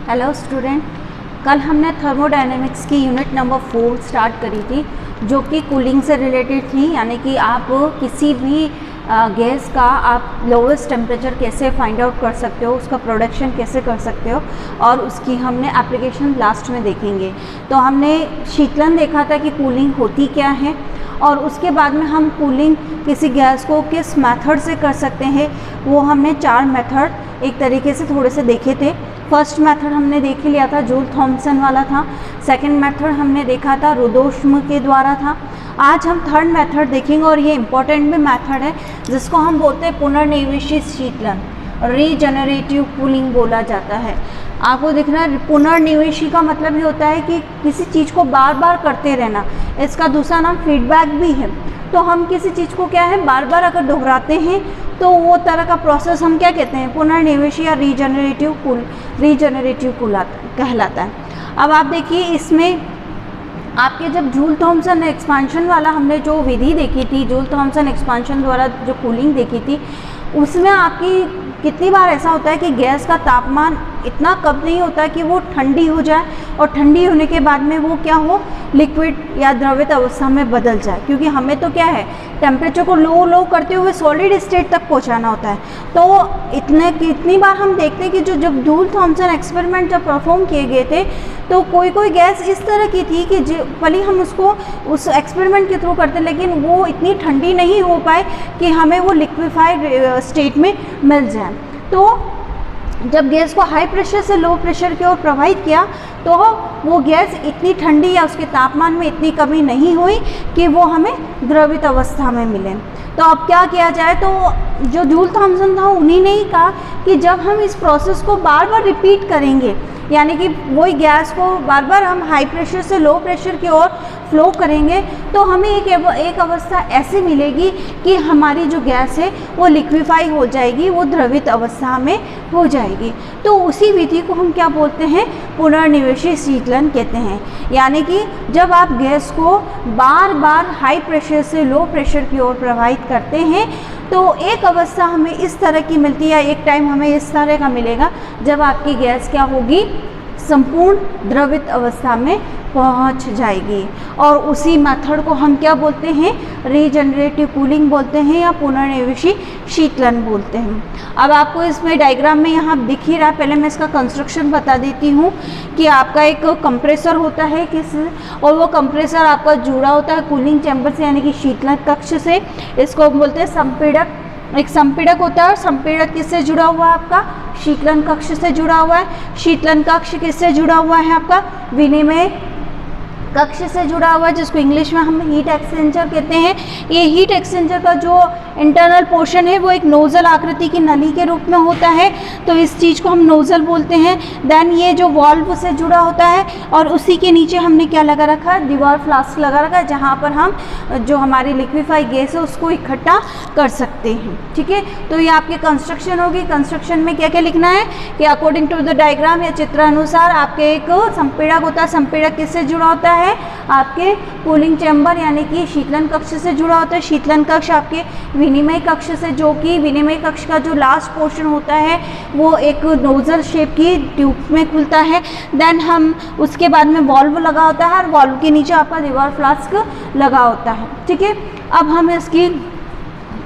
Hello student, कल हमने thermodynamics की यूनिट नंबर 4 स्टार्ट करी थी जो कि कूलिंग से रिलेटेड थी। यानी कि आप किसी भी गैस का आप लोवेस्ट टेम्परेचर कैसे फाइंड आउट कर सकते हो, उसका प्रोडक्शन कैसे कर सकते हो, और उसकी हमने एप्लीकेशन लास्ट में देखेंगे। तो हमने शीतलन देखा था कि कूलिंग होती क्या है, और उसके बाद में हम कूलिंग किसी गैस को किस मेथड से कर सकते हैं, वो हमने 4 मेथड एक तरीके से थोड़े से देखे थे। फर्स्ट मेथड हमने देख ही लिया था, जूल थॉमसन वाला था। सेकंड मेथड हमने देखा था, रुदोष्म के द्वारा था। आज हम थर्ड मेथड देखेंगे, और ये इम्पोर्टेंट भी मेथड है जिसको हम बोलते हैं पुनर्निवेशी शीतलन, रीजनरेटिव कूलिंग बोला जाता है। आपको दिख रहा है, पुनर्निवेशी का मतलब ये होता है कि किसी चीज़ को बार बार करते रहना। इसका दूसरा नाम फीडबैक भी है। तो हम किसी चीज़ को क्या है, बार बार अगर दोहराते हैं तो वो तरह का प्रोसेस हम क्या कहते हैं, पुनर्निवेशी या रीजनरेटिव कूल कहलाता है। अब आप देखिए, इसमें आपके जब जूल थॉमसन एक्सपांशन वाला हमने जो विधि देखी थी, जूल थॉमसन एक्सपांशन द्वारा जो कूलिंग देखी थी, उसमें आपकी कितनी बार ऐसा होता है कि गैस का तापमान इतना कम नहीं होता कि वो ठंडी हो जाए, और ठंडी होने के बाद में वो क्या हो, लिक्विड या द्रवित अवस्था में बदल जाए। क्योंकि हमें तो क्या है, टेम्परेचर को लो करते हुए सॉलिड स्टेट तक पहुंचाना होता है। तो कितनी बार हम देखते हैं कि जब जूल थॉमसन एक्सपेरिमेंट जब परफॉर्म किए गए थे, तो कोई गैस इस तरह की थी कि भले हम उसको उस एक्सपेरिमेंट के थ्रू करते, लेकिन वो इतनी ठंडी नहीं हो पाए कि हमें वो लिक्विफाइड स्टेट में मिल जाए। तो जब गैस को हाई प्रेशर से लो प्रेशर की ओर प्रवाहित किया, तो वो गैस इतनी ठंडी या उसके तापमान में इतनी कमी नहीं हुई कि वो हमें द्रवित अवस्था में मिले। तो अब क्या किया जाए, तो जो जूल थॉमसन था उन्हीं ने ही कहा कि जब हम इस प्रोसेस को बार बार रिपीट करेंगे, यानी कि वही गैस को बार बार हम हाई प्रेशर से लो प्रेशर की ओर फ्लो करेंगे, तो हमें एक अवस्था ऐसी मिलेगी कि हमारी जो गैस है वो लिक्विफाई हो जाएगी, वो द्रवित अवस्था में हो जाएगी। तो उसी विधि को हम क्या बोलते हैं, पुनर्निवेशी शीतलन कहते हैं। यानी कि जब आप गैस को बार बार हाई प्रेशर से लो प्रेशर की ओर प्रवाहित करते हैं, तो एक अवस्था हमें इस तरह की मिलती है, एक टाइम हमें इस तरह का मिलेगा जब आपकी गैस क्या होगी, संपूर्ण द्रवित अवस्था में पहुंच जाएगी। और उसी मेथड को हम क्या बोलते हैं, रीजनरेटिव कूलिंग बोलते हैं या पुनर्निवेशी शीतलन बोलते हैं। अब आपको इसमें डायग्राम में यहाँ दिख ही रहा है, पहले मैं इसका कंस्ट्रक्शन बता देती हूँ कि आपका एक कंप्रेसर होता है और वो कंप्रेसर आपका जुड़ा होता है कूलिंग चैम्बर से, यानी कि शीतलन कक्ष से। इसको बोलते हैं संपीड़क। एक संपीड़क होता है, और संपीड़क किससे जुड़ा हुआ है, आपका शीतलन कक्ष से जुड़ा हुआ है। शीतलन कक्ष किससे जुड़ा हुआ है, आपका विनिमय कक्ष से जुड़ा हुआ है, जिसको इंग्लिश में हम हीट एक्सचेंजर कहते हैं। ये हीट एक्सचेंजर का जो इंटरनल पोर्शन है वो एक नोजल आकृति की नली के रूप में होता है, तो इस चीज़ को हम नोजल बोलते हैं। देन ये जो वाल्व से जुड़ा होता है, और उसी के नीचे हमने क्या लगा रखा है, दीवार फ्लास्क लगा रखा है, जहाँ पर हम जो हमारी लिक्विफाई गैस है उसको इकट्ठा कर सकते हैं। ठीक है, तो ये आपके कंस्ट्रक्शन होगी। कंस्ट्रक्शन में क्या क्या लिखना है कि अकॉर्डिंग टू द डायग्राम या चित्रानुसार आपके एक संपीड़क होता है। संपीड़क किससे जुड़ा होता है, आपके कूलिंग चैम्बर यानी कि शीतलन कक्ष से जुड़ा होता है। शीतलन कक्ष आपके विनिमय कक्ष से, जो कि विनिमय कक्ष का जो लास्ट पोर्शन होता है वो एक नोजल शेप की ट्यूब में खुलता है। देन हम उसके बाद में वॉल्व लगा होता है, और वॉल्व के नीचे आपका दीवार फ्लास्क लगा होता है। ठीक है, अब हम इसकी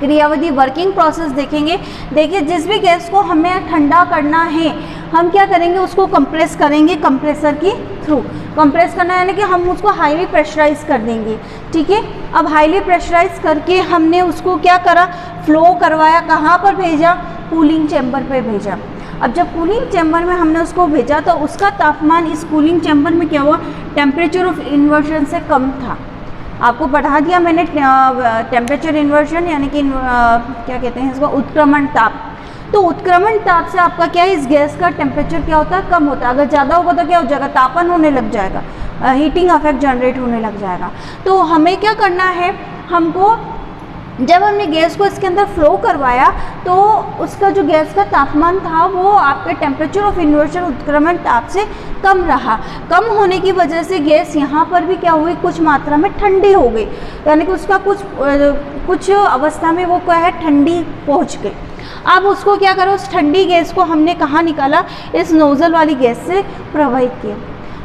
क्रियाविधि वर्किंग प्रोसेस देखेंगे। देखिए, जिस भी गैस को हमें ठंडा करना है, हम क्या करेंगे, उसको कंप्रेस करेंगे कंप्रेसर के थ्रू। कंप्रेस करना यानी कि हम उसको हाईली प्रेशराइज कर देंगे। ठीक है, अब हाईली प्रेशराइज करके हमने उसको क्या करा, फ्लो करवाया, कहाँ पर भेजा, कूलिंग चैम्बर पे भेजा। अब जब कूलिंग चैम्बर में हमने उसको भेजा, तो उसका तापमान इस कूलिंग चैम्बर में क्या हुआ, टेम्परेचर ऑफ इन्वर्जन से कम था। आपको पढ़ा दिया मैंने टेम्परेचर इन्वर्जन, यानी कि क्या कहते हैं इसको, उत्क्रमण ताप। तो उत्क्रमण ताप से आपका क्या है, इस गैस का टेम्परेचर क्या होता है, कम होता है। अगर ज़्यादा होगा तो क्या हो जाएगा, तापन होने लग जाएगा, हीटिंग इफेक्ट जनरेट होने लग जाएगा। तो हमें क्या करना है, हमको जब हमने गैस को इसके अंदर फ्लो करवाया, तो उसका जो गैस का तापमान था वो आपके टेम्परेचर ऑफ इन्वर्जन उत्क्रमण ताप से कम रहा। कम होने की वजह से गैस यहाँ पर भी क्या हुई, कुछ मात्रा में ठंडी हो गई, यानी कि उसका कुछ अवस्था में वो क्या है, ठंडी पहुँच गई। अब उसको क्या करो, उस ठंडी गैस को हमने कहाँ निकाला, इस नोज़ल वाली गैस से प्रवाहित किया।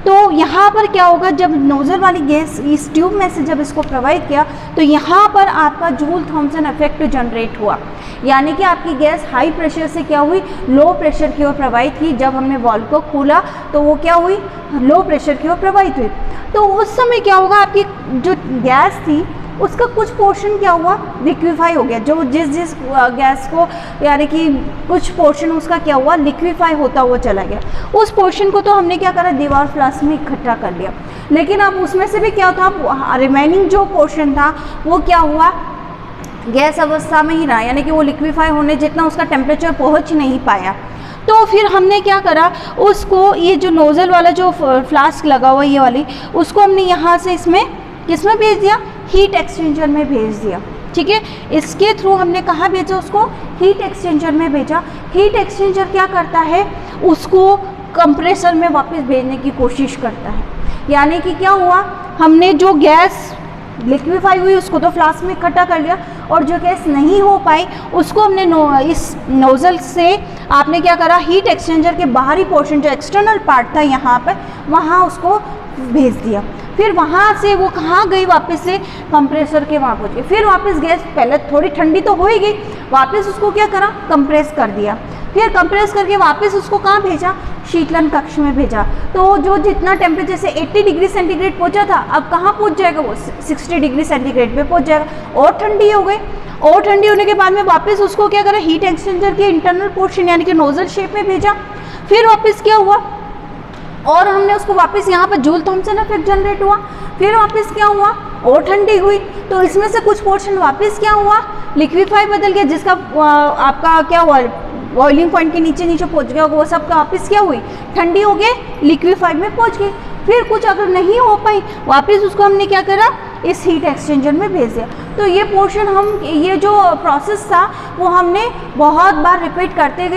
तो यहाँ पर क्या होगा, जब नोज़ल वाली गैस इस ट्यूब में से जब इसको प्रवाहित किया तो यहाँ पर आपका जूल थॉमसन इफेक्ट जनरेट हुआ, यानी कि आपकी गैस हाई प्रेशर से क्या हुई, लो प्रेशर की ओर प्रवाहित की। जब हमने वाल्व को खोला तो वो क्या हुई, लो प्रेशर की ओर प्रवाहित हुई। तो उस समय क्या होगा, आपकी जो गैस थी उसका कुछ पोर्शन क्या हुआ, लिक्विफाई हो गया। जो जिस गैस को, यानी कि कुछ पोर्शन उसका क्या हुआ, लिक्विफाई होता हुआ चला गया। उस पोर्शन को तो हमने क्या करा, दीवार फ्लास्क में इकट्ठा कर लिया, लेकिन अब उसमें से भी क्या था, रिमेनिंग जो पोर्शन था वो क्या हुआ, गैस अवस्था में ही रहा, यानी कि वो लिक्विफाई होने जितना उसका टेम्परेचर पहुँच नहीं पाया। तो फिर हमने क्या करा, उसको ये जो नोज़ल वाला जो फ्लास्क लगा हुआ ये वाली, उसको हमने यहाँ से इसमें किसमें भेज दिया, हीट एक्सचेंजर में भेज दिया। ठीक है, इसके थ्रू हमने कहाँ भेजा, उसको हीट एक्सचेंजर में भेजा। हीट एक्सचेंजर क्या करता है, उसको कंप्रेसर में वापस भेजने की कोशिश करता है। यानी कि क्या हुआ, हमने जो गैस लिक्विफाई हुई उसको तो फ्लास्क में इकट्ठा कर लिया, और जो गैस नहीं हो पाई उसको हमने इस नोज़ल से आपने क्या करा, हीट एक्सचेंजर के बाहरी पोर्शन जो एक्सटर्नल पार्ट था यहाँ पर, वहाँ उसको भेज दिया। फिर वहाँ से वो कहाँ गई, वापस से कंप्रेसर के वहाँ पहुँच गई। फिर वापस गैस पहले थोड़ी ठंडी तो हो ही गई, वापस उसको क्या करा, कंप्रेस कर दिया। फिर कंप्रेस करके वापस उसको कहाँ भेजा, शीतलन कक्ष में भेजा। तो जो जितना टेम्परेचर से 80 डिग्री सेंटीग्रेड पहुँचा था, अब कहाँ पहुँच जाएगा, वो 60 डिग्री सेंटीग्रेड पे पहुँच जाएगा, और ठंडी हो गई। और ठंडी होने के बाद में वापस उसको क्या करा, हीट एक्सचेंजर के इंटरनल पोर्शन यानी कि नोज़ल शेप में भेजा। फिर वापस क्या हुआ, और हमने उसको वापस यहाँ पर जूल थॉमसन इफेक्ट जनरेट हुआ। फिर वापस क्या हुआ, और ठंडी हुई, तो इसमें से कुछ पोर्शन वापस क्या हुआ, लिक्विफाई बदल गया, जिसका आपका क्या हुआ, बॉइलिंग पॉइंट के नीचे नीचे पहुँच गया, वो सब वापस क्या हुई, ठंडी हो गए, लिक्विफाई में पहुँच गई। फिर कुछ अगर नहीं हो पाई, वापस उसको हमने क्या करा, इस हीट एक्सचेंजर में भेज दिया। तो ये पोर्शन हम, ये जो प्रोसेस था वो हमने बहुत बार रिपीट करते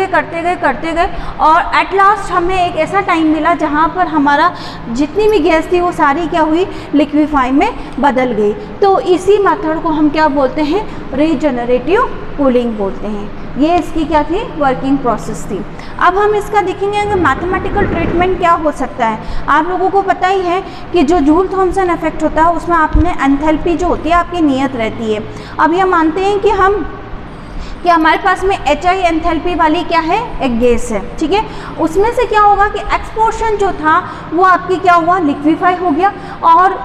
गए, और एट लास्ट हमें एक ऐसा टाइम मिला जहाँ पर हमारा जितनी भी गैस थी वो सारी क्या हुई, लिक्विफाई में बदल गई। तो इसी मेथड को हम क्या बोलते हैं, रीजनरेटिव कूलिंग बोलते हैं। ये इसकी क्या थी, वर्किंग प्रोसेस थी। अब हम इसका देखेंगे कि मैथमेटिकल ट्रीटमेंट क्या हो सकता है। आप लोगों को पता ही है कि जो जूल थॉमसन इफेक्ट होता है उसमें आपने एंथैल्पी जो होती है आपकी नियत रहती है। अब ये मानते हैं कि हमारे पास में HI एंथैल्पी वाली क्या है, एक गैस है, ठीक है। उसमें से क्या होगा कि एक्स पोर्शन जो था वो आपकी क्या हुआ, लिक्विफाई हो गया, और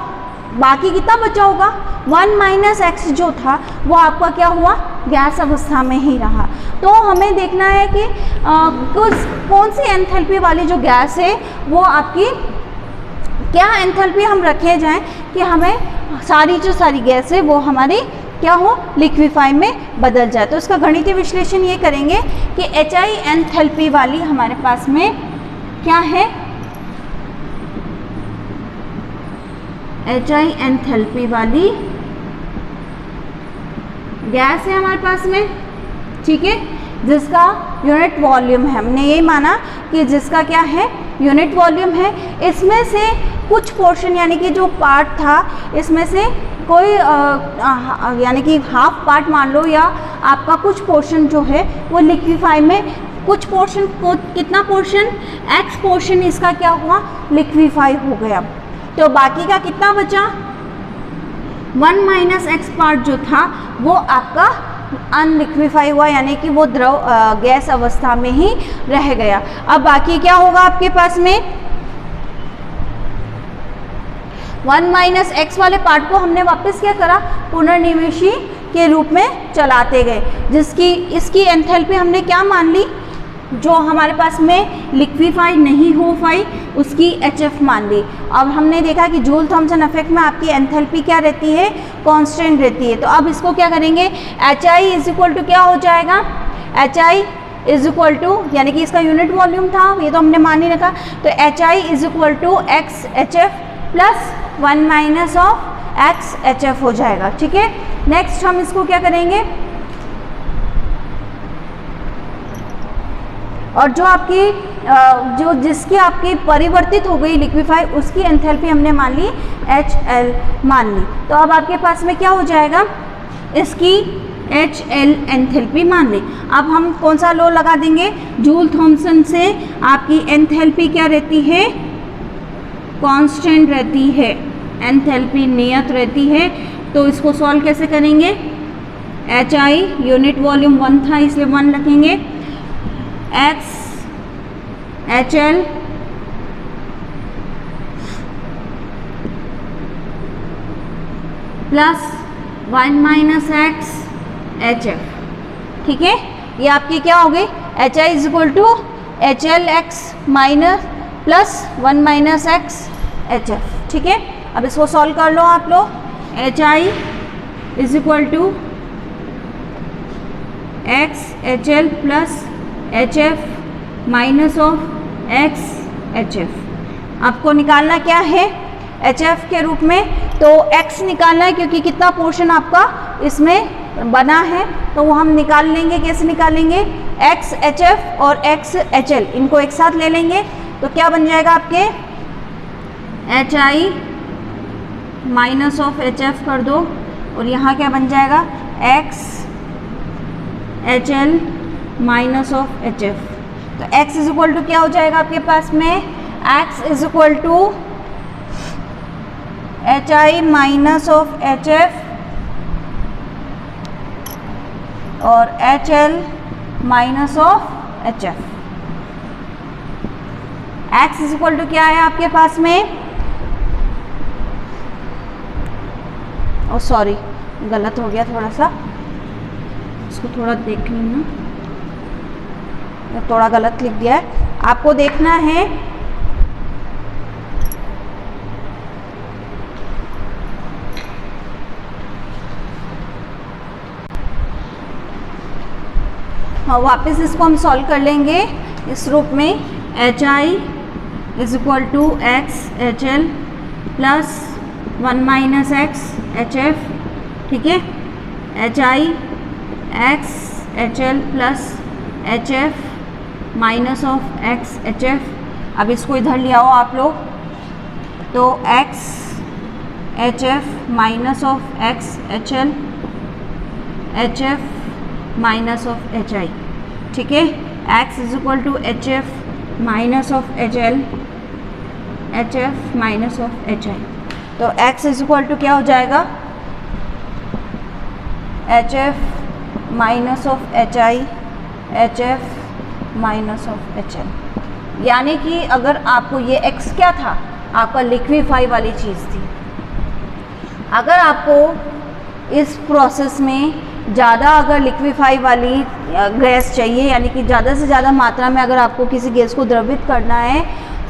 बाकी कितना बचा होगा, 1 - x जो था वो आपका क्या हुआ, गैस अवस्था में ही रहा। तो हमें देखना है कि कौन सी एंथैल्पी वाली जो गैस है वो आपकी क्या एंथैल्पी हम रखे जाएं कि हमें सारी गैस है वो हमारी क्या हो, लिक्विफाई में बदल जाए। तो इसका गणितीय विश्लेषण ये करेंगे कि HI एंथैल्पी वाली हमारे पास में क्या है, HI एंथैल्पी वाली गैस है हमारे पास में, ठीक है, जिसका यूनिट वॉल्यूम है। हमने ये माना कि जिसका क्या है, यूनिट वॉल्यूम है। इसमें से कुछ पोर्शन यानी कि जो पार्ट था इसमें से कोई यानी कि हाफ पार्ट मान लो, या आपका कुछ पोर्शन जो है वो लिक्विफाई में, कुछ पोर्शन को, कितना पोर्शन, एक्स पोर्शन इसका क्या हुआ, लिक्विफाई हो गया। तो बाकी का कितना बचा, 1 - x पार्ट जो था वो आपका अनलिक्विफाई हुआ, यानी कि वो द्रव गैस अवस्था में ही रह गया। अब बाकी क्या होगा आपके पास में, 1 - x वाले पार्ट को हमने वापस क्या करा, पुनर्निवेशी के रूप में चलाते गए, जिसकी इसकी एंथैल्पी हमने क्या मान ली, जो हमारे पास में लिक्विफाई नहीं हो पाई उसकी HF मान ली। अब हमने देखा कि जूल थॉमसन इफेक्ट में आपकी एंथैल्पी क्या रहती है, कांस्टेंट रहती है। तो अब इसको क्या करेंगे, HI इक्वल टू क्या हो जाएगा, HI इक्वल टू, यानी कि इसका यूनिट वॉल्यूम था ये तो हमने मान ही रखा, तो HI equal to x HF plus 1 - x HF हो जाएगा, ठीक है। नेक्स्ट हम इसको क्या करेंगे, और जो आपकी जो जिसकी आपकी परिवर्तित हो गई लिक्विफाई, उसकी एंथैल्पी हमने मान ली HL मान ली। तो अब आपके पास में क्या हो जाएगा, इसकी HL एंथैल्पी मान लें। अब हम कौन सा लॉ लगा देंगे, जूल थॉमसन से आपकी एंथैल्पी क्या रहती है, कांस्टेंट रहती है, एंथैल्पी नियत रहती है। तो इसको सॉल्व कैसे करेंगे, HI यूनिट वॉल्यूम 1 था इसलिए 1 रखेंगे, X HL plus 1 minus x HF, ठीक है। ये आपकी क्या हो गई, HI is equal to HL x minus plus 1 minus x HF, ठीक है। अब इसको सॉल्व कर लो आप लोग, HI is equal to x HL plus HF minus of x HF। आपको निकालना क्या है HF के रूप में, तो x निकालना है क्योंकि कितना पोर्शन आपका इसमें बना है, तो वो हम निकाल लेंगे। कैसे निकालेंगे, x HF और x HL इनको एक साथ ले लेंगे, तो क्या बन जाएगा आपके HI माइनस ऑफ HF कर दो, और यहाँ क्या बन जाएगा x HL minus of HF। तो x इज इक्वल टू क्या हो जाएगा आपके पास में, x is equal to HI minus of HF और HL minus of HF। x is equal to क्या है आपके पास में, ओ सॉरी गलत हो गया थोड़ा सा, इसको थोड़ा देख लेना, थोड़ा गलत लिख दिया है। आपको देखना है हाँ, वापस इसको हम सॉल्व कर लेंगे इस रूप में, HI is equal to x HL plus 1 minus x HF, ठीक है। HI x HL plus HF minus of x HF। अब इसको इधर ले आओ आप लोग, तो x HF minus of x HL HF minus of HI, ठीक है। x is equal to HF minus of HL HF minus of HI। तो x इज इक्वल टू क्या हो जाएगा, HF minus of HI HF minus of HL। यानी कि अगर आपको ये x क्या था, आपका लिक्विफाई वाली चीज़ थी। अगर आपको इस प्रोसेस में ज़्यादा अगर लिक्विफाई वाली गैस चाहिए, यानी कि ज़्यादा से ज़्यादा मात्रा में अगर आपको किसी गैस को द्रवित करना है,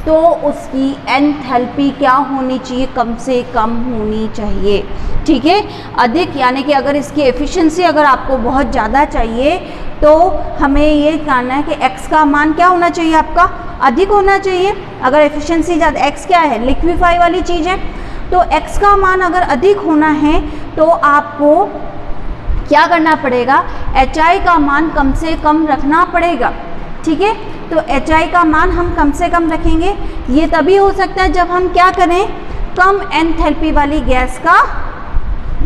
तो उसकी एंथैल्पी क्या होनी चाहिए, कम से कम होनी चाहिए, ठीक है। अधिक यानी कि अगर इसकी एफिशिएंसी अगर आपको बहुत ज़्यादा चाहिए, तो हमें ये जानना है कि x का मान क्या होना चाहिए, आपका अधिक होना चाहिए। अगर एफिशिएंसी ज़्यादा, x क्या है, लिक्विफाई वाली चीज़ है, तो x का मान अगर अधिक होना है तो आपको क्या करना पड़ेगा, HI का मान कम से कम रखना पड़ेगा, ठीक है। तो HI का मान हम कम से कम रखेंगे। ये तभी हो सकता है जब हम क्या करें, कम एंथैल्पी वाली गैस का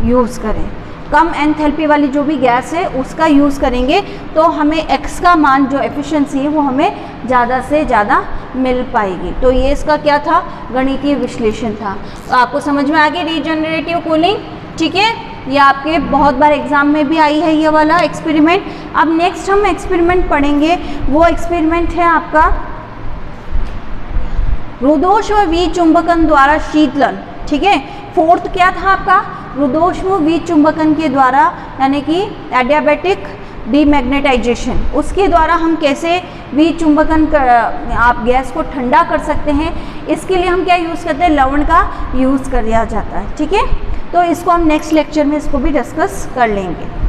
यूज़ करें। कम एंथैल्पी वाली जो भी गैस है उसका यूज़ करेंगे, तो हमें x का मान जो एफिशिएंसी है वो हमें ज़्यादा से ज़्यादा मिल पाएगी। तो ये इसका क्या था, गणितीय विश्लेषण था। तो आपको समझ में आ गई रीजनरेटिव कूलिंग, ठीक है। ये आपके बहुत बार एग्जाम में भी आई है ये वाला एक्सपेरिमेंट। अब नेक्स्ट हम एक्सपेरिमेंट पढ़ेंगे, वो एक्सपेरिमेंट है आपका रुद्धोष्म विचुंबकन द्वारा शीतलन, ठीक है। फोर्थ क्या था आपका, रुद्धोष्म विचुंबकन के द्वारा, यानी कि एडियाबैटिक डीमैग्नेटाइजेशन, उसके द्वारा हम कैसे विचुंबकन आप गैस को ठंडा कर सकते हैं। इसके लिए हम क्या यूज़ करते हैं, लवण का यूज़ कर दिया जाता है, ठीक है। तो इसको हम नेक्स्ट लेक्चर में इसको भी डिस्कस कर लेंगे।